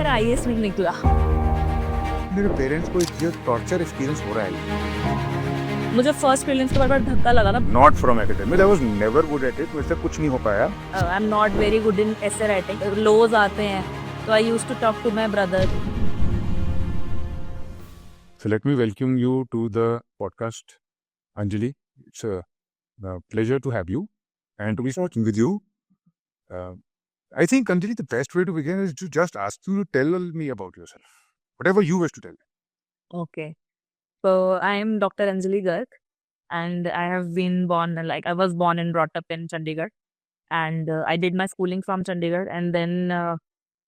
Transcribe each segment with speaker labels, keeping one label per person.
Speaker 1: मेरा आईएएस नहीं निकला।
Speaker 2: मेरे पेरेंट्स को ये टॉर्चर एक्सपीरियंस हो रहा है।
Speaker 1: मुझे फर्स्ट प्रीलिम्स के बार धक्का लगा था।
Speaker 2: Not from academic, I was never good at it, मुझसे कुछ नहीं हो पाया।
Speaker 1: I am not very good in essay writing. Lows आते हैं तो I used to talk to my brother.
Speaker 2: So let me welcome you to the podcast, Anjali. It's a pleasure to have you and to be talking with you. Uh, I think, Anjali, the best way to begin is to just ask you to tell me about yourself, whatever you wish to tell.
Speaker 1: Okay. So I am Dr. Anjali Garg and I have been born, I was born and brought up in Chandigarh, and I did my schooling from Chandigarh, and then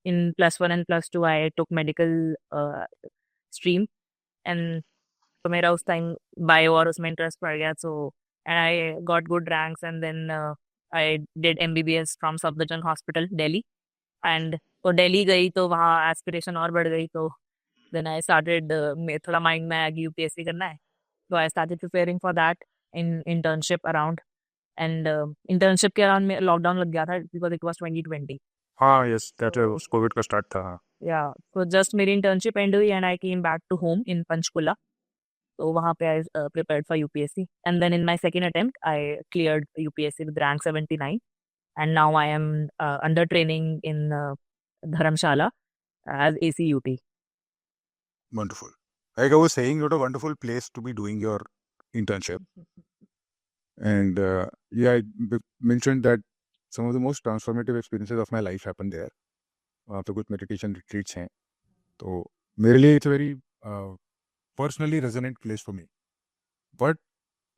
Speaker 1: in +1 and +2 I took medical stream, and तो मेरा उस time bio और उसमें interest पड़ गया, so and I got good ranks, and then I did MBBS from Safdarjung hospital Delhi. And तो दिल्ली गई तो वहाँ एस्पिरेशन और बढ़ गई, तो देन आई स्टार्टेड, थोड़ा माइंड में आया कि यूपीएससी करना है, तो I started preparing for that in internship around, and internship के अराउंड में लॉकडाउन लग गया था बिकॉज इट वाज 2020।
Speaker 2: हाँ, यस, दैट वाज कोविड का स्टार्ट था।
Speaker 1: या तो जस्ट मेरी इंटर्नशिप एंड हुई and I came back to home in Panchkula, तो वहाँ पे I prepared for UPSC, and then in my second attempt I cleared UPSC with rank 79, and now I am under training in Dharamshala as ACUT.
Speaker 2: Wonderful. Like I was saying, what a wonderful place to be doing your internship. And yeah, I mentioned that some of the most transformative experiences of my life happened there. वहाँ पे कुछ meditation retreats हैं, तो मेरे लिए it's very personally resonant place for me. But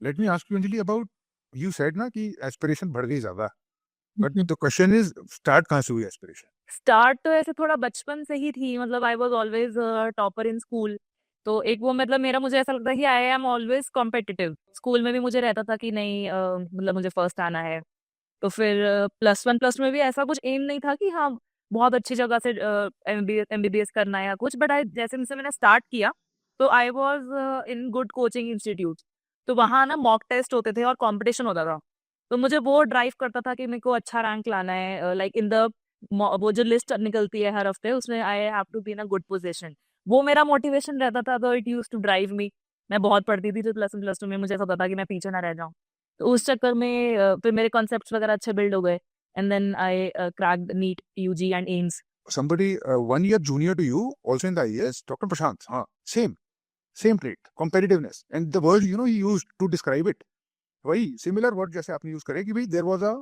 Speaker 2: let me ask you, Anjali, about you said ना कि aspiration बढ़ गई ज़्यादा, but the question is start कहाँ से हुई एस्पिरेशन?
Speaker 1: स्टार्ट तो ऐसे थोड़ा बचपन से ही थी, मतलब I was always topper in school, तो एक वो मतलब मेरा मुझे ऐसा लगता है कि I am always competitive. School में भी मुझे रहता था कि नहीं, मतलब मुझे फर्स्ट आना है, तो फिर +1 +2 में भी ऐसा कुछ एम नहीं था कि हाँ बहुत अच्छी जगह से एमबीबीएस करना है या कुछ, बट आई जैसे मैंने स्टार्ट किया तो I was in good coaching institute, तो वहाँ ना मॉक टेस्ट होते थे और कंपटीशन होता था, तो मुझे वो ड्राइव करता था कि मेरे को अच्छा रैंक लाना है, लाइक इन द वो जो लिस्ट निकलती है हर हफ्ते उसमें I have to be in a good position, वो मेरा मोटिवेशन रहता था, तो it used to drive me. मैं बहुत पढ़ती थी तो +1 +2 में मुझे ऐसा होता था कि मैं पीछे ना रह जाऊं, तो उस चक्कर में फिर मेरे कॉन्सेप्ट्स वगैरह अच्छे बिल्ड हो गए, and then I cracked NEET UG and AIIMS.
Speaker 2: Somebody 1 year junior to you, also in the IAS, Dr. Prashant. हाँ, same trait, competitiveness, and the word he used to describe it, वही similar word जैसे आपने use करे कि भाई there was a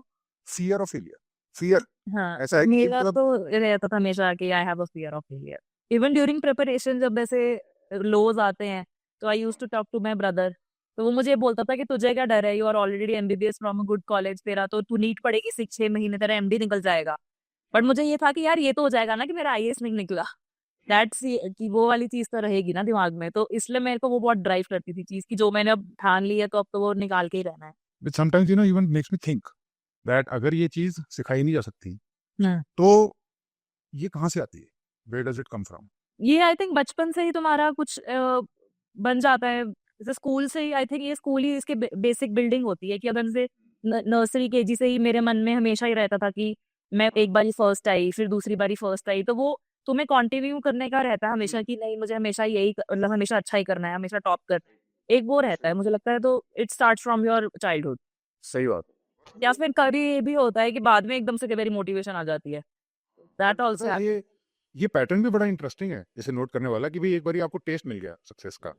Speaker 2: fear of failure. Fear
Speaker 1: हाँ,
Speaker 2: ऐसा है कि
Speaker 1: मेरा
Speaker 2: मतलब
Speaker 1: तो रहता था हमेशा कि I have a fear of failure. Even during preparation जब ऐसे लोज आते हैं तो I used to talk to my brother, तो वो मुझे बोलता था कि तुझे क्या डर है, you are already MBBS from a good college, तेरा तो तू नीट पढ़ेगी 6 महीने तेरा एमडी निकल जाएगा। बट मुझे ये था कि यार ये तो हो जाएगा ना कि मेरा आईएएस नहीं निकला, दैट्स कि वो वाली चीज तो रहेगी ना दिमाग में, तो इसलिए मेरे को वो बहुत ड्राइव करती थी चीज की जो मैंने अब ठान ली है तो अब तो वो निकाल के ही रहना है।
Speaker 2: but sometimes even makes me think that अगर ये चीज सिखाई नहीं जा सकती
Speaker 1: हाँ।
Speaker 2: तो ये कहाँ से आती है? Where does it come from?
Speaker 1: ये आई थिंक बचपन से ही तुम्हारा कुछ बन जाता है, जैसे स्कूल से ही, आई थिंक ये स्कूल ही इसके बेसिक बिल्डिंग होती है कि अगर से नर्सरी केजी से ही मेरे मन में हमेशा ही रहता था कि मैं एक बारी फर्स्ट आई फिर दूसरी बारी फर्स्ट आई, तो वो तुम्हें कंटिन्यू करने का रहता है हमेशा कि नहीं मुझे हमेशा यही मतलब हमेशा अच्छा ही करना है, हमेशा टॉप कर, एक वो रहता है मुझे लगता है, तो it start from your childhood.
Speaker 2: सही बात।
Speaker 1: या फिर कभी ये भी होता है कि बाद में एकदम से कई बारी मोटिवेशन आ जाती है, दैट ऑल्सो।
Speaker 2: पता है, ये पैटर्न भी बड़ा इंटरेस्टिंग है जैसे नोट करने वाला कि भाई एक बार आपको टेस्ट मिल गया सक्सेस का,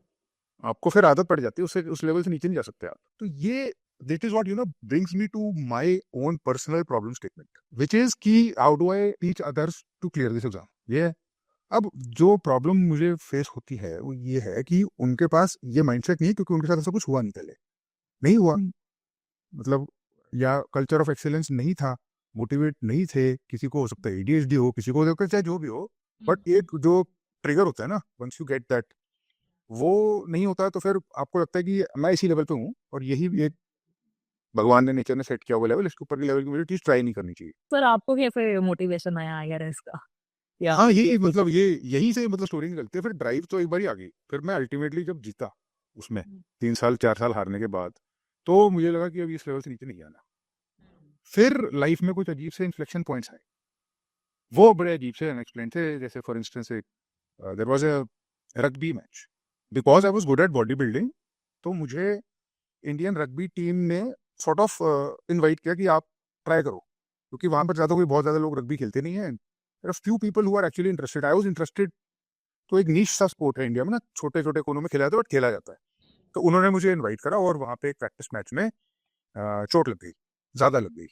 Speaker 2: आपको फिर आदत पड़ जाती है, उससे उस लेवल से नीचे नहीं जा सकते आप। तो ये this is what brings me to my own personal problem statement, which is कि how do I teach others to clear this exam. ये है। अब जो प्रॉब्लम मुझे फेस होती है वो ये है कि उनके पास ये माइंडसेट नहीं है, क्योंकि उनके साथ ऐसा कुछ हुआ नहीं पहले, नहीं हुआ, मतलब या कल्चर ऑफ एक्सीलेंस नहीं था, मोटिवेट नहीं थे, किसी को हो सकता है एडीएचडी हो, किसी को हो सकता है चाहे जो भी हो, बट एक जो ट्रिगर होता है ना, वंस यू गेट दैट, वो नहीं होता है, तो फिर आपको लगता है कि मैं इसी लेवल पे हूँ और यही एक भगवान ने, नेचर ने सेट किया हुआ लेवल, इसके ऊपर की लेवल की मुझे चीज ट्राई नहीं करनी चाहिए।
Speaker 1: सर आपको कैसे मोटिवेशन आया यार इसका? या
Speaker 2: हाँ, ये मतलब ये यहीं से मतलब स्टोरी निकलती है। फिर ड्राइव तो एक बार ही आ गई, फिर मैं अल्टीमेटली जब जीता उसमें 3 साल 4 साल हारने के बाद, तो मुझे लगा कि अब इस लेवल से नीचे नहीं आना। फिर लाइफ में कुछ अजीब से इन्फ्लेक्शन पॉइंट्स आए, वो बड़े अजीब से अनएक्सप्लेन थे। जैसे फॉर इंस्टेंस एक there was a rugby match, because I was good at body building, तो मुझे इंडियन रग्बी टीम ने सॉर्ट ऑफ इनवाइट किया कि आप ट्राई करो, क्योंकि वहां पर ज्यादा कोई बहुत ज्यादा लोग रग्बी खेलते नहीं है। There are few people who are actually interested, I was interested. तो एक नीश सा स्पोर्ट है इंडिया में ना, छोटे छोटे कोनों में खेला जाता है बट खेला जाता है। तो उन्होंने मुझे इनवाइट करा और वहां पे एक प्रैक्टिस मैच में चोट लग गई, ज्यादा लग गई।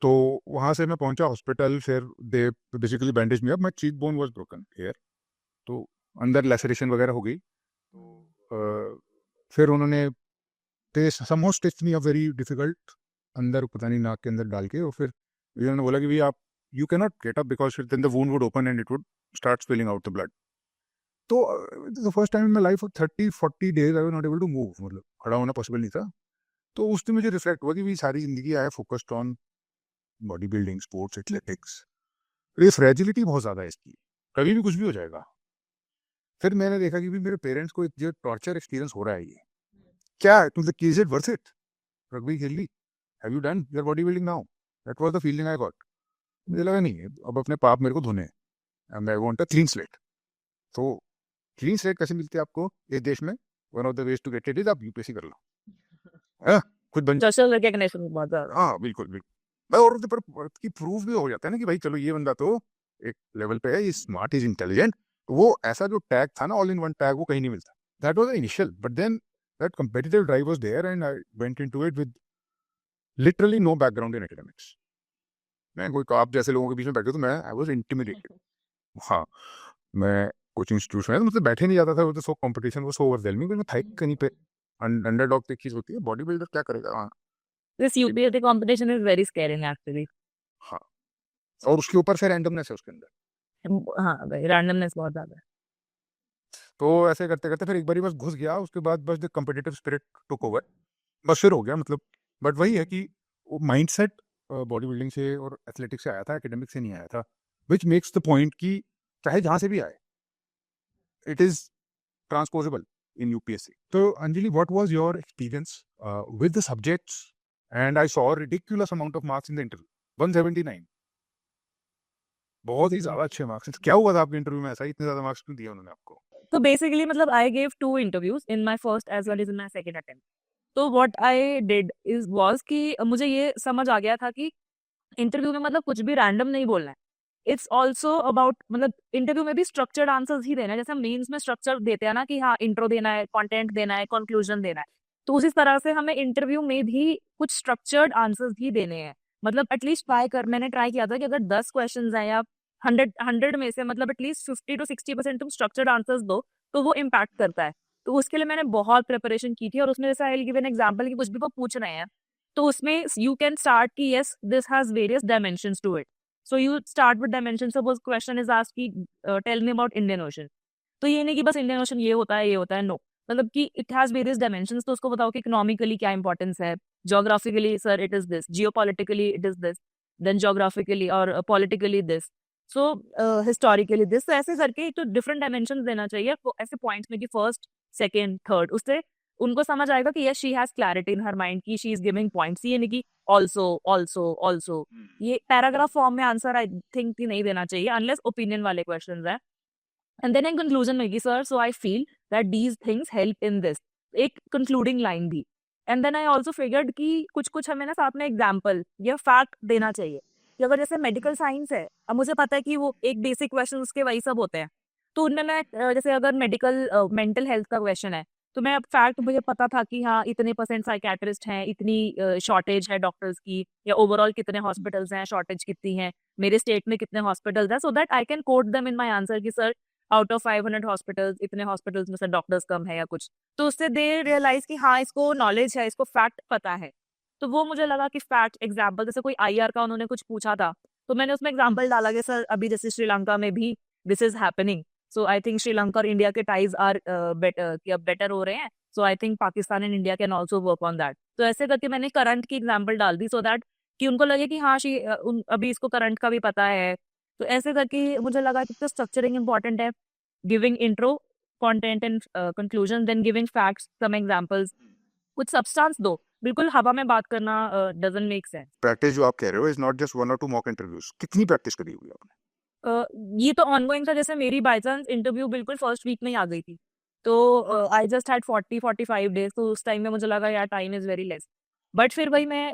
Speaker 2: तो वहां से मैं पहुंचा हॉस्पिटल, फिर they basically bandage me up, my cheek bone was broken here, तो अंदर लेसरेशन वगैरह हो गई। तो फिर उन्होंने दे somehow stitched me up very difficult, अंदर पता नहीं नाक के अंदर डाल के, और फिर उन्होंने बोला कि भाई आप you can not get up because then the wound would open and it would start spilling out the blood. तो the first time in my life for 30-40 days I was not able to move, मतलब खड़ा होना possible नहीं था। तो उस दिन मुझे रिफ्लेक्ट हुआ कि भाई सारी जिंदगी I focused on body building, sports, athletics, ये फ्रेजिलिटी बहुत ज्यादा है इसकी, कभी भी कुछ भी हो जाएगा। फिर मैंने देखा कि भी मेरे पेरेंट्स को जो टॉर्चर एक्सपीरियंस हो रहा है, ये क्या है, तुम is it worth it? Rugby खेल ली, have you done your body building now? That was the feeling I got. मुझे लगा नहीं, अब अपने पाप मेरे को धोने हैं, I want a clean slate. तो क्लीन स्लेट कैसे मिलती है आपको इस देश में? One of the ways to get it is आप यूपीएससी कर लो, है ना? खुद बन,
Speaker 1: सोशल रिकॉग्निशन बहुत ज्यादा।
Speaker 2: हाँ बिल्कुल बिल्कुल भाई, और पर की प्रूफ भी हो जाता है ना कि भाई चलो ये बंदा तो एक लेवल पे है, स्मार्ट, इज इंटेलिजेंट। वो ऐसा जो टैग था ना, ऑल इन वन टैग, वो कहीं नहीं मिलता। That was the initial, but then that competitive drive was there and I went into it with literally no background in academics. मैं कोई आप जैसे लोगों के बीच में बैठे तो मैं आई वाज इंटिमिडेटेड। हाँ, मैं कोचिंग इंस्टीट्यूशन में तो मतलब बैठे नहीं जाता था, वो तो सो कंपटीशन वो सो ओवरवेलमिंग, मैं था ही कहीं पे। अंडरडॉग पे एक चीज होती है, बॉडी बिल्डर क्या करेगा वहाँ।
Speaker 1: This UPSC competition is very scaring actually.
Speaker 2: हाँ, और उसके ऊपर से रैंडमनेस है उसके अंदर।
Speaker 1: हाँ भाई, रैंडमनेस बहुत ज्यादा है।
Speaker 2: तो ऐसे करते करते फिर एक बारी बस घुस गया, उसके बाद बस the competitive spirit took over, बस फिर हो गया मतलब। बट वही है कि वो माइंडसेट बॉडी बिल्डिंग से और एथलेटिक्स से आया था, एकेडमिक से नहीं आया था, विच मेक्स द पॉइंट कि चाहे जहां से भी आए it is transposable in UPSC. तो Anjali, what was your experience with the subjects? And I saw ridiculous amount of marks in the interview, 179, बहुत ही ज्यादा अच्छे मार्क्स। क्या हुआ था आपके इंटरव्यू में, ऐसा इतने ज्यादा मार्क्स क्यों दिए उन्होंने आपको?
Speaker 1: तो बेसिकली मतलब I gave 2 interviews in my first as well as in my second attempt. तो what I did is was कि मुझे ये समझ आ गया था कि इंटरव्यू में मतलब कुछ भी रैंडम नहीं बोलना है। इट्स ऑल्सो अबाउट, मतलब इंटरव्यू में भी स्ट्रक्चर्ड आंसर्स ही देना है। जैसे हम मेंस में स्ट्रक्चर देते हैं ना कि हाँ इंट्रो देना है, कंटेंट देना है, कंक्लूजन देना है, तो उसी तरह से हमें इंटरव्यू में भी कुछ स्ट्रक्चर्ड आंसर्स ही देने हैं। मतलब एटलीस्ट मैंने ट्राई किया था कि अगर 10 क्वेश्चन हैं या 100 में से मतलब एटलीस्ट 50 to 60% तुम स्ट्रक्चर्ड आंसर्स दो, तो वो इम्पैक्ट करता है। तो उसके लिए मैंने बहुत प्रिपरेशन की थी। और उसमें जैसे I will give an example कि कुछ भी वो पूछ रहे हैं, तो उसमें यू कैन स्टार्ट कि yes this has various dimensions to it. So you start with dimension. Suppose question is asked कि tell me about Indian Ocean, तो ये नहीं कि बस इंडियन ओशन ये होता है ये होता है, नो, मतलब कि इट हैज वेरियस डायमेंशंस। तो उसको बताओ कि इकोनॉमिकली क्या इंपॉर्टेंस है, geographically sir it is this, geopolitically it is this, then geographically और politically this, so historically this. तो ऐसे करके एक तो डिफरेंट डायमेंशन देना चाहिए ऐसे पॉइंट्स में कि फर्स्ट, सेकेंड, थर्ड। उससे उनको समझ आएगा कि yes she has clarity in her mind कि शी इज गिविंग पॉइंट्स। ये नहीं कि ऑल्सो ऑल्सो ऑल्सो, ये पैराग्राफ फॉर्म में आंसर आई थिंक कि नहीं देना चाहिए अनलेस ओपिनियन वाले क्वेश्चंस हैं। एंड देन इन कंक्लूजन में कि sir so I feel that these things help in this, एक कंक्लूडिंग लाइन भी। And then I also figured कि कुछ कुछ हमें ना साथ में एग्जाम्पल या फैक्ट देना चाहिए कि अगर जैसे मेडिकल साइंस है, अब मुझे पता है कि वो एक बेसिक क्वेश्चन उसके वही सब होते हैं, तो उनमें मैं जैसे अगर मेडिकल मेंटल हेल्थ का क्वेश्चन है, तो मैं फैक्ट मुझे पता था कि हाँ इतने % साइकेट्रिस्ट हैं, इतनी शॉर्टेज है डॉक्टर्स की, या ओवरऑल कितने हॉस्पिटल्स हैं, शॉर्टेज कितनी है, मेरे स्टेट में कितने हॉस्पिटल्स हैं, सो that I can coat them in my answer कि सर आउट ऑफ 500 हॉस्पिटल्स इतने हॉस्पिटल्स में से डॉक्टर्स कम है या कुछ। तो उससे दे रियलाइज कि हाँ इसको नॉलेज है, इसको फैक्ट पता है। तो वो मुझे लगा कि फैक्ट एग्जाम्पल, जैसे कोई आईआर का उन्होंने कुछ पूछा था, तो मैंने उसमें एग्जाम्पल डाला कि सर अभी जैसे श्रीलंका में भी this is happening, so I think Sri Lanka और इंडिया के टाइज आर बेटर हो रहे हैं, so I think Pakistan and India can also work on that. तो ऐसे करके मैंने करंट की एग्जाम्पल डाल दी, सो दैट कि उनको लगे कि हाँ अभी इसको करंट का भी पता है। तो ऐसे करके मुझे लगा कि स्ट्रक्चरिंग इंपॉर्टेंट है, giving intro, content and conclusion, then giving facts, some examples, कुछ सब्सटेंस दो बिल्कुल हवा में बात करना डजंट मेक सेंस।
Speaker 2: प्रैक्टिस जो आप कह रहे हो इज नॉट जस्ट 1 और 2 मॉक इंटरव्यूज, कितनी प्रैक्टिस करी हुई है आपने?
Speaker 1: अ, ये तो ऑनगोइंग था, जैसे मेरी बाय चांस इंटरव्यू बिल्कुल फर्स्ट वीक में ही आ गई थी, तो आई जस्ट हैड 40-45 डेज, तो उस टाइम में मुझे लगा यार time is very less. But फिर वही मैं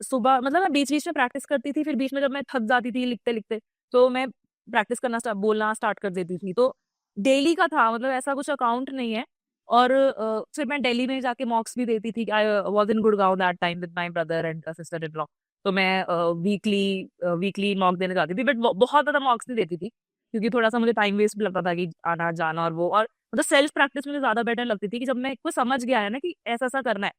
Speaker 1: सुबह मतलब मैं बीच बीच में प्रैक्टिस करती थी, फिर बीच में जब मैं थक जाती थी लिखते लिखते, तो मैं प्रैक्टिस करना बोलना स्टार्ट कर देती थी, तो डेली का था, मतलब ऐसा कुछ अकाउंट नहीं है। और फिर मैं दिल्ली में जाके मॉक्स भी देती थी। I was in Gurgaon that time with my brother and sister in law, तो मैं वीकली मॉक देने जाती थी, बट बहुत ज्यादा मॉक्स नहीं देती थी, क्योंकि थोड़ा सा मुझे टाइम वेस्ट भी लगता था कि आना जाना और वो, और मतलब सेल्फ प्रैक्टिस मुझे ज्यादा बेटर लगती थी कि जब मैं को समझ गया है ना कि ऐसा ऐसा करना है,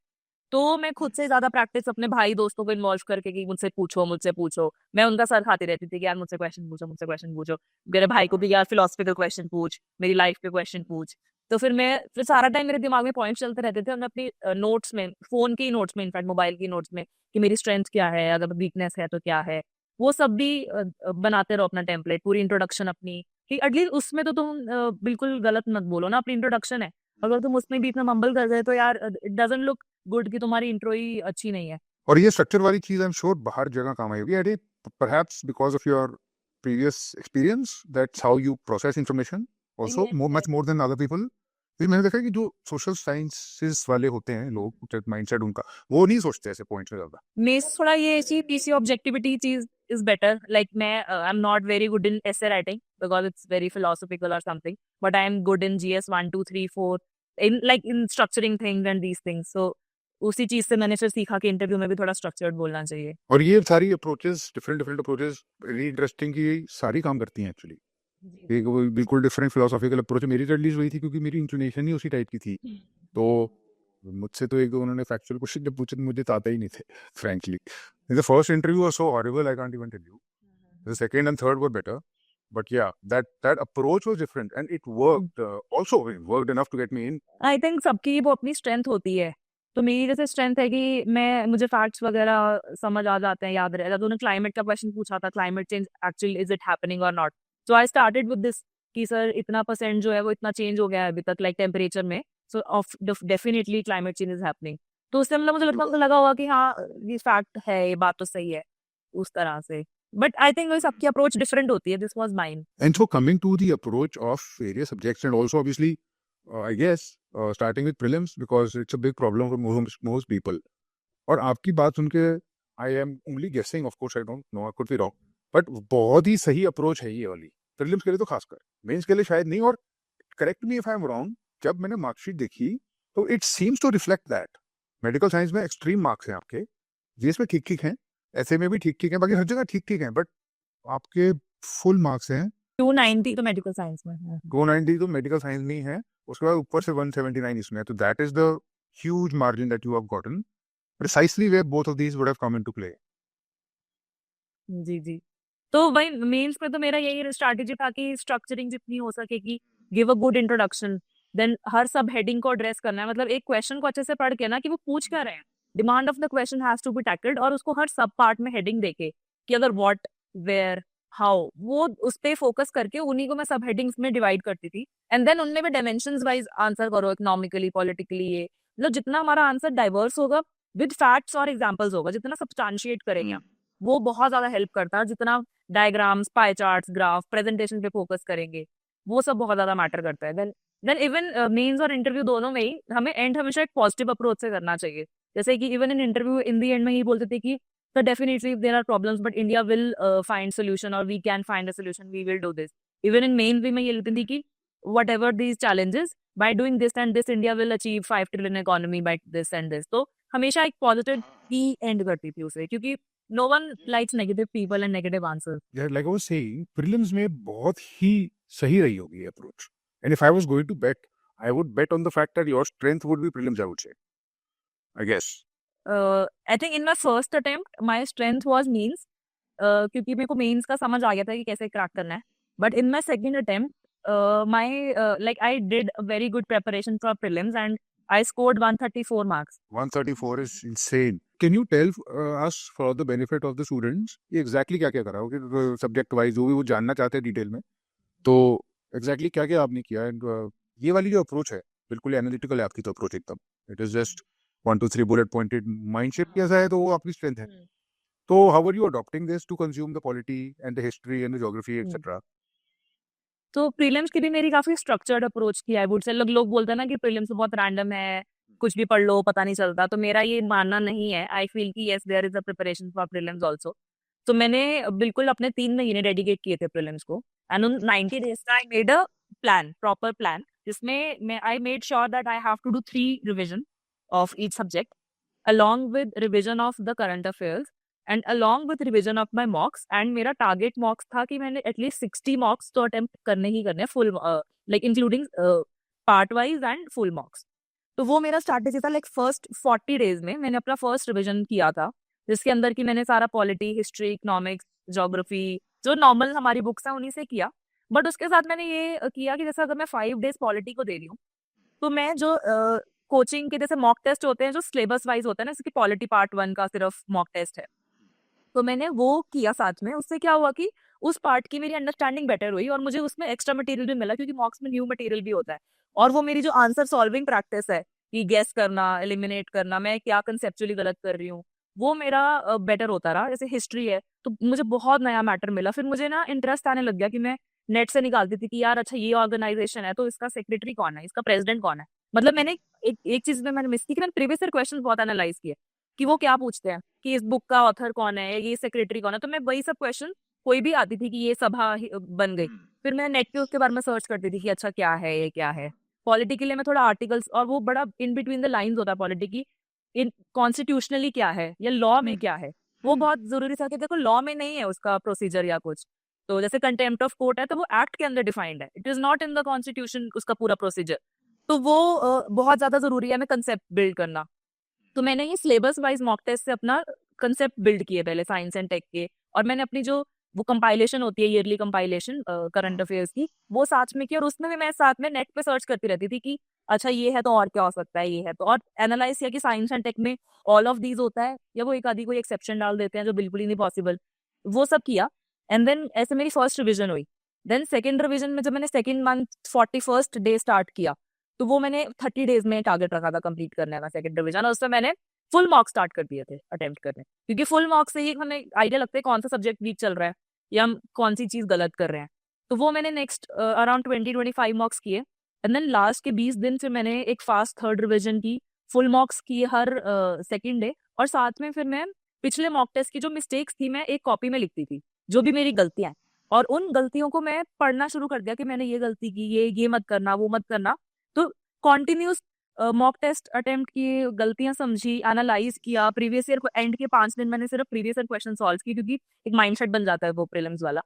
Speaker 1: तो मैं खुद से ज्यादा प्रैक्टिस अपने भाई दोस्तों को इन्वॉल्व करके कि मुझसे पूछो, मैं उनका सर खाती रहती थी कि यार मुझसे क्वेश्चन पूछो, मेरे भाई को भी यार फिलोसफिकल क्वेश्चन पूछ, मेरी लाइफ के क्वेश्चन पूछ। तो फिर सारा टाइम मेरे दिमाग में पॉइंट्स चलते रहते थे, और मैं अपनी नोट्स में, फोन की नोट्स में, इनफैक्ट मोबाइल की नोट्स में, कि मेरी स्ट्रेंथ क्या है, अगर वीकनेस है तो क्या है, वो सब भी बनाते रहो अपना टेम्पलेट, पूरी इंट्रोडक्शन अपनी, कि एटलीस्ट उसमें तो तुम बिल्कुल गलत मत बोलो ना, अपनी इंट्रोडक्शन है, अगर तुम उसमें बीच में मम्बल कर गए तो यार इट डजंट लुक गुड कि तुम्हारी इंट्रो ही अच्छी नहीं है।
Speaker 2: और ये स्ट्रक्चर वाली चीज आई एम श्योर बाहर जगह काम आई होगी, अरे perhaps because of your previous experience, that's how you process information also
Speaker 1: Yes, yes.
Speaker 2: Much more than other people. फिर मैंने देखा कि जो सोशल साइंसेस वाले होते हैं लोग, माइंडसेट उनका, वो नहीं सोचते ऐसे पॉइंट्स में ज्यादा।
Speaker 1: मेरे से थोड़ा ये चीज पीसी ऑब्जेक्टिविटी चीज इज बेटर, लाइक मैं I am not very good in essay writing because it's very philosophical और something, but I am good in GS 1 2 3 4, in like in structuring things and these things, so उसी चीज से मैंने फिर सीखा कि interview में भी थोड़ा स्ट्रक्चर्ड बोलना चाहिए।
Speaker 2: और ये सारी approaches, different different approaches, very interesting की सारी काम करती हैं एक्चुअली।
Speaker 1: जी
Speaker 2: एक वो बिल्कुल डिफरेंट फिलोसॉफिकल अप्रोच है, मेरी तो एटलीस्ट वही थी क्योंकि मेरी इंक्लिनेशन ही उसी टाइप की थी। तो मुझसे तो एक दो उन्होंने फैक्चुअल क्वेश्चन जब पूछे तो मुझे तो आता ही नहीं थे frankly. The first interview was so horrible, I can't even tell you. The second and third were better, but yeah, that approach was different and it worked, also it worked enough to get me in.
Speaker 1: I think सबकी वो अपनी strength होती है, तो मेरी जैसे strength है कि मुझे फैक्ट्स वगैरह समझ आ जाते हैं, याद रहता है। तो उन्होंने क्लाइमेट का क्वेश्चन पूछा था, climate change actually is it happening और not, so I started with this कि सर इतना परसेंट जो है वो इतना चेंज हो गया है अभी तक, लाइक टेम्परेचर में, सो of definitely climate change is happening. तो उससे मतलब मुझे लगा होगा कि हाँ ये फैक्ट है, ये बात तो सही है, उस तरह से। बट आई थिंक सबकी अप्रोच डिफरेंट होती है, this was mine.
Speaker 2: And so coming to the approach of various subjects and also obviously, I guess, starting with prelims because it's a big problem for most people. और आपकी बात सुन के I am only गेसिंग, of course I don't know, I could be wrong, but बहुत ही सही approach है ये वाली, प्रीलिम्स के लिए तो खासकर, मेंस के लिए शायद नहीं। और correct me if I am wrong, जब मैंने मार्कशीट देखी तो it seems to reflect that medical science में एक्सट्रीम मार्क्स हैं आपके, जीएस में ठीक ठीक हैं, ऐसे में भी ठीक ठीक हैं, बाकी हर जगह ठीक ठीक हैं, बट आपके फुल मार्क्स हैं।
Speaker 1: 290 तो मेडिकल साइंस में है।
Speaker 2: 290 तो मेडिकल साइंस में ही है, उसके बाद ऊपर से 179 इसमें है, तो that is the huge margin that you have gotten precisely where both of these would have come into play.
Speaker 1: जी जी। तो वही मेंस में तो मेरा यही स्ट्रैटेजी था कि स्ट्रक्चरिंग जितनी हो सके, कि give a good introduction, then हर सब हेडिंग को एड्रेस करना है, मतलब एक क्वेश्चन को अच्छे से पढ़ के ना कि वो पूछ क्या रहे हैं, demand of the question has to be tackled, और उसको हर सब पार्ट में हेडिंग देके कि अगर व्हाट, वेयर, हाउ, वो उस पे फोकस करके उन्हीं को मैं सब हेडिंग्स में डिवाइड करती थी, एंड देन उनमें भी डायमेंशंस वाइज आंसर करो, इकोनॉमिकली, पॉलिटिकली, ये मतलब जितना हमारा आंसर डाइवर्स होगा, विद फैक्ट्स और एग्जाम्पल्स होगा, जितना सब्सटैंशिएट करेंगे वो बहुत ज्यादा हेल्प करता है, जितना diagrams, pie charts, graph, presentation पे फोकस करेंगे, वो सब बहुत ज्यादा मैटर करता है। देन इवन मेंस और इंटरव्यू दोनों में ही हमें एंड हमेशा एक पॉजिटिव अप्रोच से करना चाहिए, जैसे कि even in interview in the end में ही बोलते थे कि sir definitely there are problems but India will find solution, और we can find a solution, we will do this. Even in main भी मैं ये लिखती थी कि whatever these challenges, by doing this and this India will achieve 5 trillion economy by this and this. तो हमेशा एक पॉजिटिव ही एंड करती थी उसे, क्योंकि no one likes negative people and negative answers.
Speaker 2: Yeah, like I was saying, prelims में बहुत ही सही रही होगी ये approach. And if I was going to bet, I would bet on the fact that your strength would be prelims, I would say. I guess.
Speaker 1: I think in my first attempt, my strength was means, क्योंकि मेरे को mains का समझ आ गया था कि कैसे crack करना है। But in my second attempt, my like I did a very good preparation for prelims and I scored 134 marks.
Speaker 2: 134 is insane. Can you tell us for the benefit of the students ये exactly क्या क्या करा हो कि subject wise जो भी वो जानना चाहते हैं डिटेल में, तो exactly क्या क्या आपने किया? एंड ये वाली जो अप्रोच है बिल्कुल एनालिटिकल है आपकी तो अप्रोच एकदम, it is just 1 2 3 bullet pointed mind shape
Speaker 1: हाँ।
Speaker 2: कैसा है तो वो आपकी स्ट्रेंथ है।
Speaker 1: हम्म।
Speaker 2: तो how are you adopting this to consume the polity and the history and the geography
Speaker 1: hmm.
Speaker 2: Etcetera?
Speaker 1: तो प्रीलिम्स की भी मेरी काफी स्ट्रक्चर्ड अप्रोच की आई वुड से। लोग लोग बोलते हैं ना कि प्रीलिम्स बहुत रैंडम है, कुछ भी पढ़ लो पता नहीं चलता, तो मेरा ये मानना नहीं है। आई फील कि yes there is a preparation for prelims also. तो मैंने बिल्कुल अपने 3 महीने डेडिकेट किए थे प्रीलिम्स को, एंड उन 90 डेज का I made a plan, proper plan, जिसमें मैं I made sure that I have to do 3 revision of each subject along with revision of the current affairs and along with revision of my mocks, and मेरा target mocks था कि मैंने at least 60 mocks तो attempt करने ही करने full like including part wise and full mocks। तो वो मेरा स्ट्रैटेजी था। लाइक फर्स्ट 40 डेज में मैंने अपना फर्स्ट रिवीजन किया था, जिसके अंदर की मैंने सारा पॉलिटी, हिस्ट्री, इकोनॉमिक्स, ज्योग्राफी, जो नॉर्मल हमारी बुक्स हैं उन्हीं से किया। बट उसके साथ मैंने ये किया कि जैसे अगर मैं 5 डेज पॉलिटी को दे रही हूँ, तो मैं जो कोचिंग के जैसे मॉक टेस्ट होते हैं जो सिलेबस वाइज होता है ना, जैसे कि पॉलिटी पार्ट 1 का सिर्फ मॉक टेस्ट है, तो मैंने वो किया साथ में। उससे क्या हुआ कि उस पार्ट की मेरी अंडरस्टैंडिंग बेटर हुई और मुझे उसमें एक्स्ट्रा मटेरियल भी मिला, क्योंकि मॉक्स में न्यू मटेरियल भी होता है। और वो मेरी जो आंसर सॉल्विंग प्रैक्टिस है कि गेस करना, एलिमिनेट करना, मैं क्या कंसेप्चुअली गलत कर रही हूँ, वो मेरा बेटर होता रहा। जैसे हिस्ट्री है तो मुझे बहुत नया मैटर मिला, फिर मुझे ना इंटरेस्ट आने लग गया कि मैं नेट से निकालती थी कि यार अच्छा ये ऑर्गेनाइजेशन है तो इसका सेक्रेटरी कौन है, इसका प्रेसिडेंट कौन है। मतलब मैंने एक चीज में मैंने मिस की कि मैंने प्रीवियस ईयर क्वेश्चन बहुत एनालाइज किए कि वो क्या पूछते हैं, कि इस बुक का ऑथर कौन है, ये सेक्रेटरी कौन है। तो मैं वही सब क्वेश्चन, कोई भी आती थी कि ये सभा बन गई, फिर मैं नेट पे उसके बारे में सर्च करती थी कि अच्छा क्या है, ये क्या है। पॉलिटी के लिए मैं थोड़ा आर्टिकल्स, और वो बड़ा इन बिटवीन द लाइंस होता है पॉलिटी की, इन कॉन्स्टिट्यूशनली क्या है या लॉ में क्या है, वो बहुत जरूरी था कि देखो लॉ में नहीं है उसका प्रोसीजर या कुछ। तो जैसे कंटेम्प्ट ऑफ कोर्ट है तो वो एक्ट के अंदर डिफाइंड है, it is not in the constitution उसका पूरा प्रोसीजर। तो वो बहुत ज्यादा जरूरी है मैं कंसेप्ट बिल्ड करना। तो मैंने ये सिलेबस वाइज मॉक टेस्ट से अपना कंसेप्ट बिल्ड किए पहले साइंस एंड टेक के, और मैंने अपनी जो वो कंपाइलेशन होती है ईयरली कंपाइलेशन करंट अफेयर्स की, वो साथ में की, और उसमें भी मैं साथ में नेट पे सर्च करती रहती थी कि अच्छा ये है तो और क्या हो सकता है, ये है तो, और एनालाइज किया कि साइंस एंड टेक में ऑल ऑफ दीज होता है या वो एक आधी कोई एक्सेप्शन डाल देते हैं जो बिल्कुल ही नहीं पॉसिबल, वो सब किया। एंड देन ऐसे मेरी फर्स्ट रिविजन हुई। देन सेकेंड रिविजन में जब मैंने second month 41st day start किया, तो वो मैंने 30 डेज में टारगेट रखा था कंप्लीट करने का सेकंड डिवीजन, और उसमें मैंने फुल मार्क्स स्टार्ट कर दिए थे अटेम्प्ट करने, क्योंकि फुल मार्क्स से ही हमें आइडिया लगता है कौन सा सब्जेक्ट वीक चल रहा है या हम कौन सी चीज गलत कर रहे हैं। तो वो मैंने नेक्स्ट अराउंड 20-25 मार्क्स किए। एंड देन लास्ट के 20 दिन फिर मैंने एक फास्ट थर्ड रिविजन की, फुल मार्क्स किए हर सेकेंड डे, और साथ में फिर मैं पिछले मॉक टेस्ट की जो मिस्टेक्स थी मैं एक कॉपी में लिखती थी, जो भी मेरी गलतियां हैं, और उन गलतियों को मैं पढ़ना शुरू कर दिया कि मैंने ये गलती की, ये मत करना, वो मत करना। तो कॉन्टिन्यूस मॉक टेस्ट अटेम्प्ट किए, गलतियां समझी, एनालाइज किया। प्रीवियस ईयर को एंड के 5 दिन मैंने सिर्फ प्रीवियस ईयर क्वेश्चन सॉल्व किए, क्योंकि एक माइंडसेट बन जाता है वो प्रीलिम्स वाला।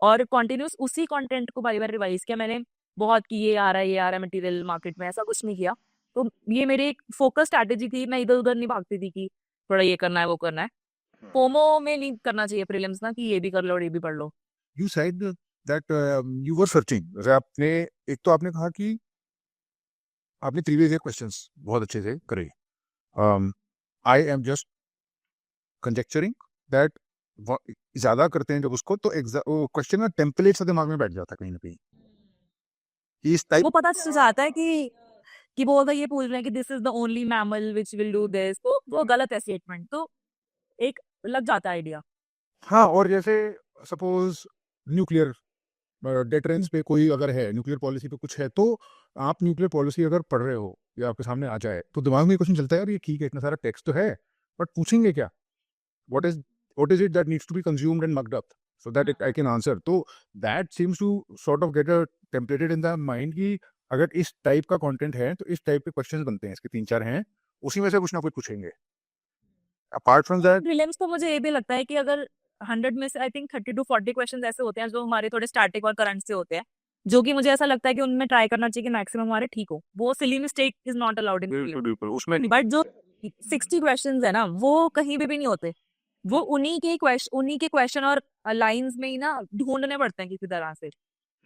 Speaker 1: और कॉन्टिन्यूस उसी कंटेंट को बारी बारी रिवाइज किया मैंने, बहुत कि ये आ रहा है, ये आ रहा है मटेरियल मार्केट में, ऐसा कुछ नहीं किया। तो ये मेरी एक फोकस स्ट्रैटेजी थी, मैं इधर उधर नहीं भागती थी कि थोड़ा ये करना है वो करना है। फोमो में नहीं करना चाहिए प्रीलिम्स ना, कि ये भी कर लो और ये भी पढ़ लो।
Speaker 2: You said that you were searching, जैसे आपने एक तो आपने कहा कि आपने प्रीवियस ईयर क्वेश्चंस बहुत अच्छे से करे। आई एम जस्ट कंजेक्चरिंग दैट ज्यादा करते हैं जब उसको तो क्वेश्चन का टेम्पलेट सा दिमाग में बैठ जाता है कहीं ना कहीं इस टाइप।
Speaker 1: वो पता चल जाता है कि वो अगर ये पूछ रहे हैं कि this is the only mammal which will do this, तो वो गलत है स्टेटमेंट, तो एक लग जाता है आइडिया।
Speaker 2: हाँ, और जैसे सपोज न्यूक्लियर डेटरेंस पे कोई अगर है, न्यूक्लियर पॉलिसी पे कुछ है, तो आप न्यूक्लियर पॉलिसी अगर पढ़ रहे हो या आपके सामने आ जाए तो दिमाग में क्वेश्चन चलता है यार ये ठीक है इतना सारा टेक्स्ट तो है, बट पूछेंगे क्या, what is what is it that needs to be consumed and mucked up so that I can answer. तो that seems to sort of get a templated in the mind कि अगर इस type का content है तो इस type के questions बनते हैं, इसके 3-4 हैं, उसी में से कुछ ना कुछ पूछेंगे। अपार्ट फ्रॉम दैट
Speaker 1: प्रीलिम्स तो मुझे ये भी लगता है कि अगर 100 में से आई थिंक 30 to 40 क्वेश्चन ऐसे होते हैं जो हमारे थोड़े स्टैटिक और करंट से होते हैं, जो कि मुझे ऐसा लगता है कि उनमें ट्राई करना चाहिए कि मैक्सिमम हमारे ठीक हो। वो silly mistake is not allowed in
Speaker 2: बिल्कुल
Speaker 1: प्रीलिम्स।
Speaker 2: बिल्कुल उसमें
Speaker 1: बट जो 60 क्वेश्चन है ना, वो कहीं भी नहीं होते। वो उन्हीं के क्वेश्चन और लाइंस में ही ना ढूंढने पड़ते हैं किसी तरह से।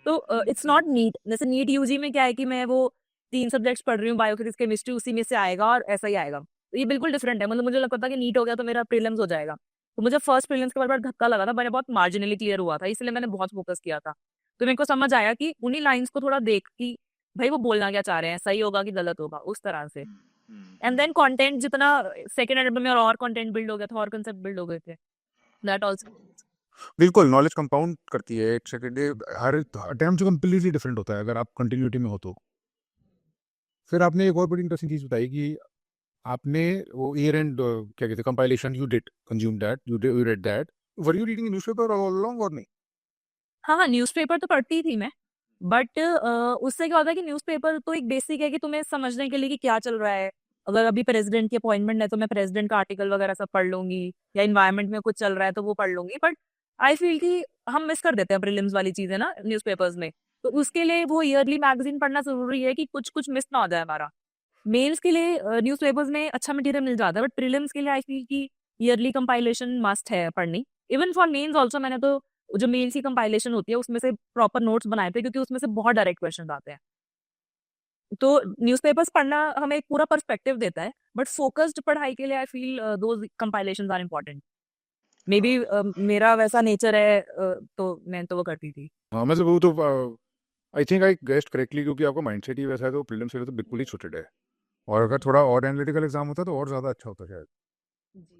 Speaker 1: तो इट्स नॉट नीट, जैसे नीट यूजी में क्या है कि मैं वो 3 सब्जेक्ट्स पढ़ रही हूँ, बायोफिजिक्स, केमिस्ट्री, उसी में से आएगा और ऐसा ही आएगा। तो ये बिल्कुल डिफरेंट है। मतलब मुझे लगता था कि नीट हो गया तो मेरा प्रीलिम्स हो जाएगा, तो मुझे फर्स्ट प्रीलिम्स के बार धक्का लगा था, मैंने बहुत मार्जिनली क्लियर हुआ था, इसलिए मैंने बहुत फोकस किया था। तो मेरे को समझ आया कि उन्हीं लाइंस को थोड़ा देख कि भाई वो बोलना क्या चाह रहे हैं, सही होगा कि गलत होगा, उस तरह से। एंड देन कंटेंट जितना सेकंड एडिट में और कंटेंट बिल्ड हो गया था और कंसेप्ट बिल्ड हो गए थे, दैट आल्सो।
Speaker 2: बिल्कुल नॉलेज कंपाउंड करती है एक सेकंड, हर अटेम्प्ट जो कम्प्लीटली डिफरेंट होता है अगर आप कंटिन्यूटी में हो तो। फिर आपने एक और बड़ी इंटरेस्टिंग चीज बताई कि आपने वो ईयर एंड क्या कहते हैं compilation, you did consume that, you read that, were you reading newspaper all along और नहीं?
Speaker 1: हाँ हाँ, न्यूज़पेपर तो पढ़ती थी मैं, बट उससे क्या होता है कि न्यूज़पेपर तो एक बेसिक है कि तुम्हें समझने के लिए कि क्या चल रहा है। अगर अभी प्रेसिडेंट की अपॉइंटमेंट है तो मैं प्रेसिडेंट का आर्टिकल वगैरह सब पढ़ लूंगी, या इन्वायरमेंट में कुछ चल रहा है तो वो पढ़ लूंगी। बट आई फील कि हम मिस कर देते हैं प्रीलिम्स वाली चीजें ना न्यूज़पेपर्स में, तो उसके लिए वो ईयरली मैगजीन पढ़ना जरूरी है कि कुछ कुछ मिस ना हो जाए हमारा। मेल्स के लिए न्यूज़पेपर्स में अच्छा मटेरियल मिल जाता है, बट प्रीलिम्स के लिए आई फील कि ईयरली कंपाइलेशन मस्ट है पढ़नी। इवन फॉर मेंस ऑल्सो मैंने तो जो मेंस की कंपाइलेशन होती है उसमें से प्रॉपर नोट्स बनाए थे, क्योंकि उसमें से बहुत डायरेक्ट क्वेश्चन आते हैं। तो न्यूज़पेपर्स पढ़ना हमें एक पूरा पर्सपेक्टिव देता है, बट फोकस्ड पढ़ाई के लिए I feel those compilations are important. Maybe मेरा वैसा नेचर है, तो मैं तो वो करती थी।
Speaker 2: हाँ मतलब वो तो I think I guessed correctly, क्योंकि आपका माइंडसेट ही वैसा है तो प्रीलिम्स के लिए तो बिल्कुल ही सुटेड है। और अगर थोड़ा और एनालिटिकल एग्जाम होता तो और ज़्यादा अच्छा होता शायद।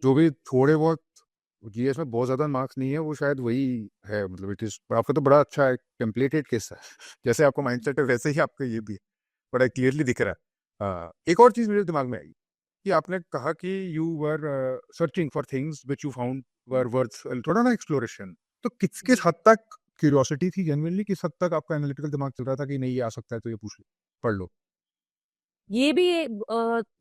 Speaker 2: जो भी थोड़े बहुत जीएस में बहुत ज़्यादा मार्क्स नहीं है वो शायद वही है, मतलब इट इज़ आपका तो बड़ा अच्छा है, टेम्पलेटेड केस है। जैसे आपका माइंडसेट है वैसे ही आपका ये भी है, बड़ा क्लियरली दिख रहा है। एक और चीज़ मेरे दिमाग में आई कि आपने कहा कि you were searching for things which you found were worth थोड़ा ना एक्सप्लोरेशन। तो किस हद तक क्यूरियोसिटी थी जेन्युइनली, किस हद तक आपका एनालिटिकल दिमाग चल रहा था कि नहीं ये आ सकता है तो ये पूछ लो, पढ़ लो?
Speaker 1: ये भी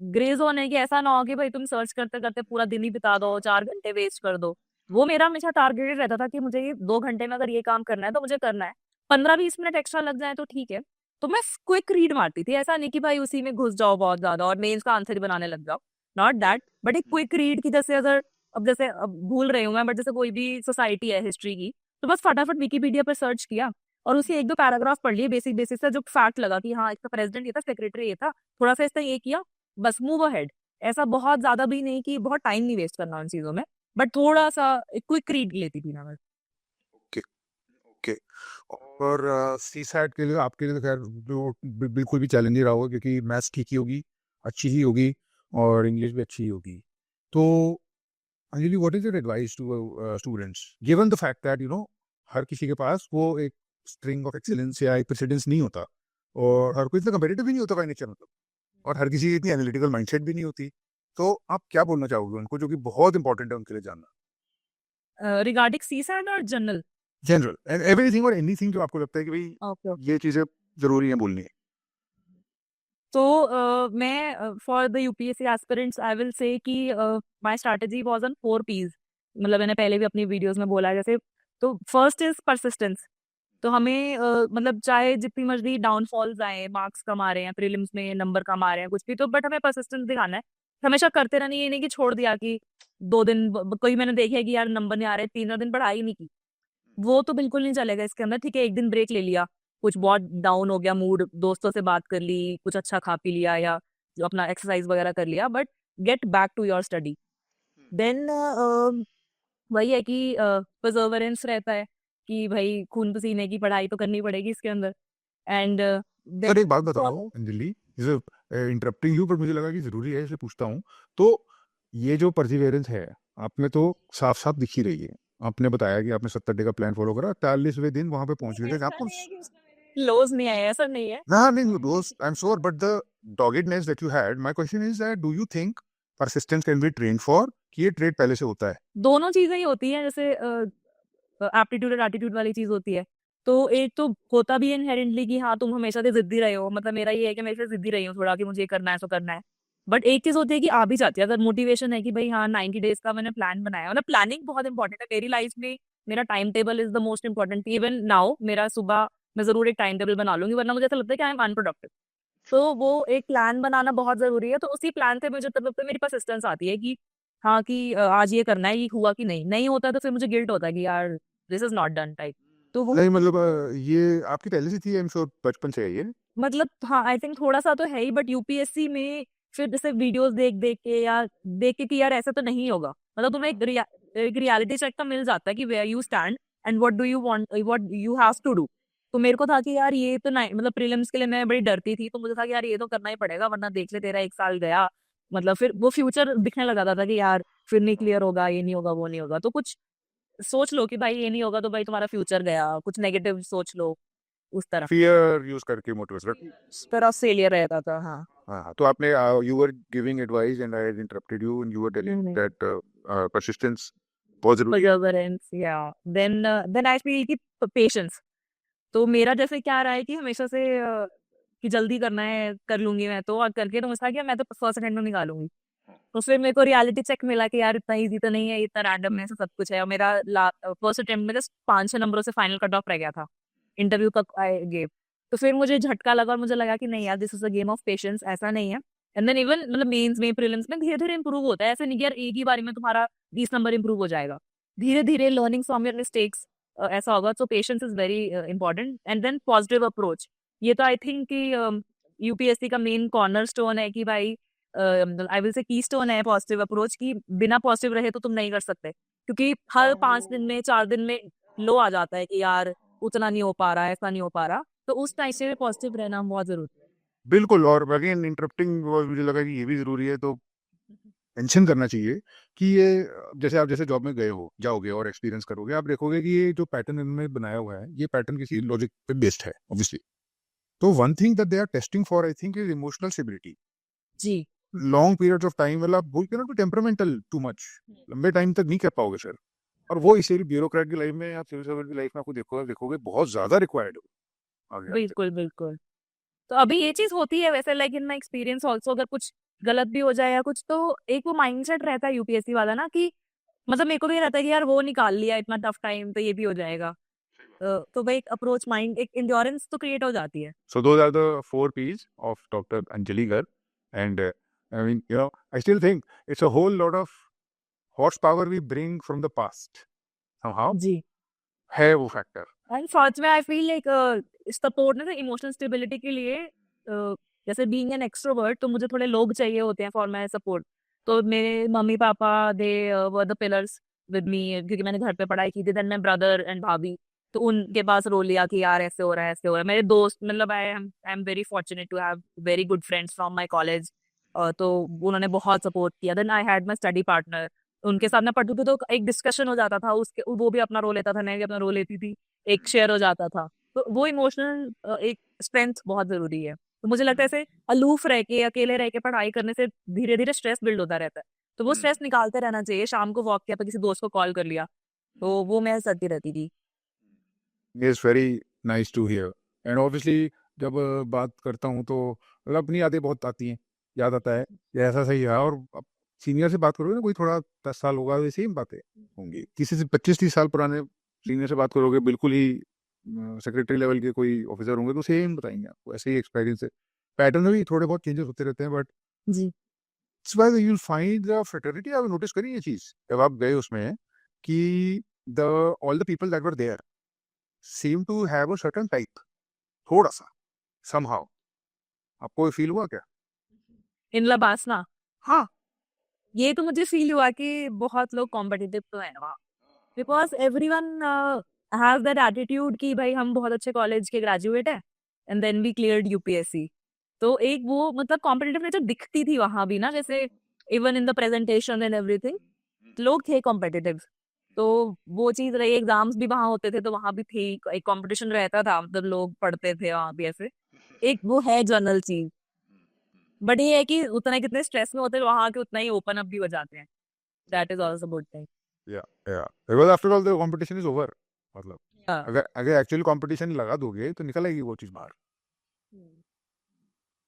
Speaker 1: ग्रे जोन है कि ऐसा ना हो कि भाई तुम सर्च करते करते पूरा दिन ही बिता दो, 4 घंटे वेस्ट कर दो। वो मेरा हमेशा टारगेटेड रहता था कि मुझे ये 2 घंटे में अगर ये काम करना है तो मुझे करना है। 15-20 मिनट एक्स्ट्रा लग जाए तो ठीक है। तो मैं क्विक रीड मारती थी, ऐसा नहीं कि भाई उसी में घुस जाओ बहुत ज्यादा और मेंस का आंसर ही बनाने लग जाओ, नॉट दैट। बट एक क्विक रीड की, जैसे अगर अब जैसे अब भूल रही हूँ मैं, बट जैसे कोई भी सोसाइटी है हिस्ट्री की, तो बस फटाफट विकीपीडिया पर सर्च किया और उसी 1-2 पैराग्राफ पढ़ लिए बेसिक बेसिक से, जो फैक्ट लगा कि हाँ इसका प्रेसिडेंट ये था, सेक्रेटरी ये था, थोड़ा सा इसने ये किया, बस मूव अहेड। ऐसा बहुत ज्यादा भी नहीं कि बहुत टाइम नहीं वेस्ट करना उन चीजों में, बट थोड़ा सा क्विक रीड लेती थी मैं बस।
Speaker 2: Okay okay. और सी सैट के लिए आपके लिए तो खैर जो बिल्कुल भी चैलेंज नहीं रहा होगा, क्योंकि मैथ्स ठीक ही होगी, अच्छी ही होगी, और इंग्लिश भी अच्छी ही होगी। तो Anjali, what is your advice to students given the fact that हर किसी के पास वो एक स्ट्रिंग ऑफ एक्सीलेंस या एक प्रेसिडेंस नहीं होता, और हर कोई इतना कंपेटिटिव भी नहीं होता बाय नेचर, मतलब, और हर किसी की इतनी एनालिटिकल माइंडसेट भी नहीं होती। तो आप क्या बोलना चाहोगे उनको, जो कि बहुत इंपॉर्टेंट है उनके लिए जानना?
Speaker 1: रिगार्डिंग सी सैट और जनरल?
Speaker 2: जनरल एवरीथिंग और एनीथिंग जो आपको लगता है कि
Speaker 1: ओके
Speaker 2: भाई
Speaker 1: ओके।
Speaker 2: ये चीजें जरूरी है बोलनी है।
Speaker 1: तो मैं for the UPSC aspirants I will say कि my strategy was on 4 P's। मतलब मैंने पहले भी अपनी वीडियोस में बोला है जैसे। तो फर्स्ट इज परसिस्टेंस। तो हमें मतलब चाहे जितनी मर्जी डाउनफॉल्स आए, मार्क्स कम आ रहे हैं प्रीलिम्स में, नंबर कम आ रहे हैं, कुछ भी, तो बट हमें परसिस्टेंस दिखाना है। हमेशा करते रहना, ये नहीं कि छोड़ दिया कि 2 दिन कोई मैंने देखा है कि यार नंबर नहीं आ रहे, 3 दिन पढ़ाई नहीं की, वो तो बिल्कुल नहीं चलेगा इसके अंदर। ठीक है, एक दिन ब्रेक ले लिया, कुछ बहुत डाउन हो गया मूड, दोस्तों से बात कर ली, कुछ अच्छा खा पी लिया, या जो अपना एक्सरसाइज वगैरह कर लिया, but get back to your study. Then वही है कि परसेवरेंस रहता है कि भाई खून पसीने की पढ़ाई तो करनी पड़ेगी इसके अंदर। एंड
Speaker 2: सर
Speaker 1: देन
Speaker 2: एक बात बताओ अंजलि, जैसे इंटरप्टिंग यू, पर मुझे लगा कि जरूरी है इसलिए पूछता हूँ। तो ये जो परसिवियरेंस है आप में तो साफ साफ दिख ही रही है। आपने बताया कि आपने 70 डे का प्लान फॉलो करा, 43वें दिन वहां पे पहुंच गए थे जहाँ
Speaker 1: ऐसा
Speaker 2: पर।
Speaker 1: नहीं है कि उसमें मेरे लोज नहीं आए, ऐसा नहीं है।
Speaker 2: हाँ नहीं, दोस्त I am sure, but the doggedness that you had, my question is that do you think persistence can be train for, कि ये ट्रेड पहले से होता है?
Speaker 1: दोनों चीजें ही होती हैं, जैसे एप्टीट्यूड और एटीट्यूड वाली चीज होती है। तो एक तो होता भी है इनहेरेंटली कि हाँ तुम हमेशा से जिद्दी रहे हो, मतलब मेरा ये है कि मैं हमेशा जिद्दी रही हूँ थोड़ा कि मुझे ये करना है सो करना है। बट एक चीज होती है कि आ भी जाती है अगर मोटिवेशन है कि भाई हाँ 90 डेज का मैंने प्लान बनाया, मतलब प्लानिंग बहुत इंपॉर्टेंट है मेरी लाइफ में। मेरा time table is the most important. Even now मेरा सुबह मैं जरूर एक टाइम टेबल बना लूंगी, वरना मुझे ऐसा लगता है कि आई एम अनप्रोडक्टिव। तो वो एक प्लान बनाना बहुत जरूरी है, तो उसी प्लान से मुझे तब तक मेरी परसिस्टेंस आती है कि हाँ कि आज ये करना है, ये हुआ कि नहीं, नहीं होता तो फिर मुझे गिल्ट होता है कि यार this is not done type. तो वो
Speaker 2: नहीं मतलब ये आपकी पहले से थी, आई एम श्योर बचपन से है ये।
Speaker 1: मतलब हाँ आई थिंक थोड़ा सा तो है ही, बट यूपीएससी में फिर जैसे वीडियोस देख देख के या देख के कि यार ऐसा तो नहीं होगा, मतलब तुम्हें एक रियलिटी चेक का मिल जाता है कि where you stand and what do you want, what you have to do. तो मेरे को था कि यार ये तो नहीं, मतलब प्रीलिम्स के लिए मैं बड़ी डरती थी, तो मुझे था कि यार ये तो करना ही पड़ेगा, वरना देख ले तेरा 1 साल गया। मतलब फिर वो फ्यूचर दिखने लगा था कि यार फिर नहीं क्लियर होगा, ये नहीं होगा, वो नहीं होगा, तो कुछ सोच लो कि भाई ये नहीं होगा तो भाई तुम्हारा फ्यूचर गया, कुछ नेगेटिव सोच लो उस तरह।
Speaker 2: फियर यूज करके मोटिवेशन।
Speaker 1: उस तरह फेलियर रहता था, हाँ।
Speaker 2: हाँ, तो आपने you were giving advice and I interrupted you and you were telling that persistence बहुत जरूरी है।
Speaker 1: परसेवरेंस, या देन आई फील कि पेशेंस। तो मेरा जैसे क्या रहा है कि हमेशा से कि जल्दी करना है, कर लूंगी मैं तो, और करके तो मुझे था कि मैं तो फर्स्ट अटेम्प्ट में निकालूंगी। तो फिर मेरे को रियलिटी चेक मिला कि यार इतना इजी तो नहीं है, इतना रैंडम है, सब कुछ है, और मेरा फर्स्ट अटेम्प्ट में जस्ट 5-6 नंबरों से फाइनल कट ऑफ रह गया था इंटरव्यू तक आई गेव। तो फिर मुझे झटका लगा और मुझे लगा कि नहीं यार, this is a game of patience, ऐसा नहीं है। एंड देन इवन मतलब मेंस में, प्रीलिम्स में धीरे धीरे इंप्रूव होता है, ऐसे नहीं कि यार एक ही बारी में तुम्हारा 20 नंबर इंप्रूव हो जाएगा। धीरे धीरे लर्निंग फ्रॉम योर मिस्टेक्स ऐसा होगा। So patience is very important, and then positive approach. ये तो आई थिंक कि यूपीएससी का मेन कॉर्नर स्टोन है कि भाई, आई विल से की स्टोन है पॉजिटिव अप्रोच की। बिना पॉजिटिव रहे तो तुम नहीं कर सकते, क्योंकि हर 5 दिन में, 4 दिन में लो आ जाता है कि यार उतना नहीं हो पा रहा है, ऐसा नहीं हो पा रहा। तो उस टाइम से पॉजिटिव रहना बहुत जरूरी
Speaker 2: बिल्कुल। और अगेन इंटरप्टिंग मुझे लगा कि ये भी जरूरी है, तो मेंशन करना चाहिए कि ये जैसे आप जैसे जॉब में गए हो, जाओगे और एक्सपीरियंस करोगे, आप देखोगे कि ये जो पैटर्न इन्होंने बनाया हुआ है, ये पैटर्न किसी लॉजिक पे बेस्ड है ऑब्वियसली। तो one thing that they are testing for I think is emotional stability.
Speaker 1: जी।
Speaker 2: लॉन्ग पीरियड्स ऑफ टाइम, मतलब आप cannot be temperamental too much, लंबे टाइम तक नहीं कर पाओगे सर। और वो इसीलिए ब्यूरोक्रेट की लाइफ में या सिविल सर्वेंट की लाइफ में आपको देखोगे देखोगे बहुत ज्यादा रिक्वायर्ड हो आगे आते।
Speaker 1: बिल्कुल बिल्कुल। तो अभी ये चीज होती है वैसे, like in my experience also, अगर कुछ गलत भी हो जाए या कुछ, तो एक वो माइंडसेट रहता है यूपीएससी वाला ना कि मतलब मेरे को भी ये रहता है कि यार वो निकाल लिया इतना टफ टाइम, तो ये भी हो जाएगा। तो भाई एक अप्रोच, माइंड, एक इंड्योरेंस तो क्रिएट हो जाती है।
Speaker 2: So those are the 4 P's of Dr. Anjali Garg. And I mean, I still think it's a whole lot of horsepower we bring from the past. Somehow,
Speaker 1: जी।
Speaker 2: है वो factor.
Speaker 1: And such में I feel like support ना emotional stability के लिए, जैसे being an extrovert, तो मुझे थोड़े लोग चाहिए होते हैं फॉर माई सपोर्ट। तो मेरे mummy papa, they were the pillars with me, क्योंकि मैंने घर पे पढ़ाई की थी। देन माई ब्रदर एंड भाभी, तो उनके पास रो लिया कि यार ऐसे हो रहा है, ऐसे हो रहा है। मेरे दोस्त, मतलब I am very fortunate to have very good friends from my college. तो उन्होंने बहुत सपोर्ट किया। Then I had my study partner, उनके साथ मैं पढ़ती थी, तो एक डिस्कशन हो जाता था, उसके वो भी अपना रो लेता था, मैं भी अपना रो लेती थी, एक शेयर हो जाता था। तो वो इमोशनल एक स्ट्रेंथ बहुत जरूरी है। तो मुझे लगता है ऐसे अलूफ रह के, अकेले रह के पढ़ाई करने से धीरे धीरे स्ट्रेस बिल्ड होता रहता है। तो वो स्ट्रेस निकालते रहना चाहिए। शाम को वॉक किया, किसी दोस्त को कॉल कर लिया, तो वो मैं करती रहती थी।
Speaker 2: It's very nice to hear. And obviously, जब बात करता हूँ तो मतलब अपनी यादें बहुत आती हैं, याद आता है ये ऐसा सही है। और सीनियर से बात करोगे ना, कोई थोड़ा 10 साल होगा, वैसे ही बातें होंगी। किसी से 25-30 साल पुराने सीनियर से बात करोगे, बिल्कुल ही सेक्रेटरी लेवल के कोई ऑफिसर होंगे, तो सेम बताएंगे आपको, ऐसे ही एक्सपीरियंस है। पैटर्न में भी थोड़े बहुत चेंजेस होते रहते हैं, बट
Speaker 1: जी।
Speaker 2: It's why you will find the fraternity. आप नोटिस करिए ये चीज जब आप गए उसमें कि the all the people that were there seem to have a certain type, थोड़ा सा somehow। आपको फील हुआ क्या?
Speaker 1: इन लबासना,
Speaker 2: हाँ।
Speaker 1: ये तो मुझे फील हुआ कि बहुत लोग कॉम्पिटिटिव तो है वहाँ, because everyone has that attitude कि भाई हम बहुत अच्छे कॉलेज के ग्रेजुएट है, and then we cleared UPSC. तो एक वो मतलब कॉम्पिटिटिव नेचर दिखती थी वहां भी ना, जैसे even in the presentation and everything लोग थे कॉम्पिटिटिव। तो वो चीज रही, एग्जाम्स भी वहां होते थे तो वहां भी थी, एक कंपटीशन रहता था, मतलब लोग पढ़ते थे वहां भी ऐसे, एक वो है जनरल चीज। बट ये है कि उतना कितने स्ट्रेस में होते हैं वहां के, उतना ही ओपन अप भी हो जाते हैं। That is also good thing.
Speaker 2: या या because after all the competition is over. मतलब अगर अगर एक्चुअली कंपटीशन लगा दोगे तो निकल आएगी वो चीज बाहर।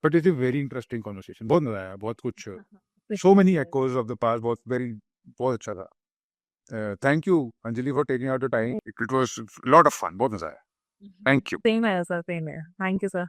Speaker 2: But it is very interesting conversation, बहुत मजा आया, बहुत कुछ, so many echoes of the past, बहुत वेरी, बहुत अच्छा था। Thank you Anjali for taking out the time, it was lot of fun, बहुत मजा आया। Thank you.
Speaker 1: सेम है सर, सेम है। Thank you sir.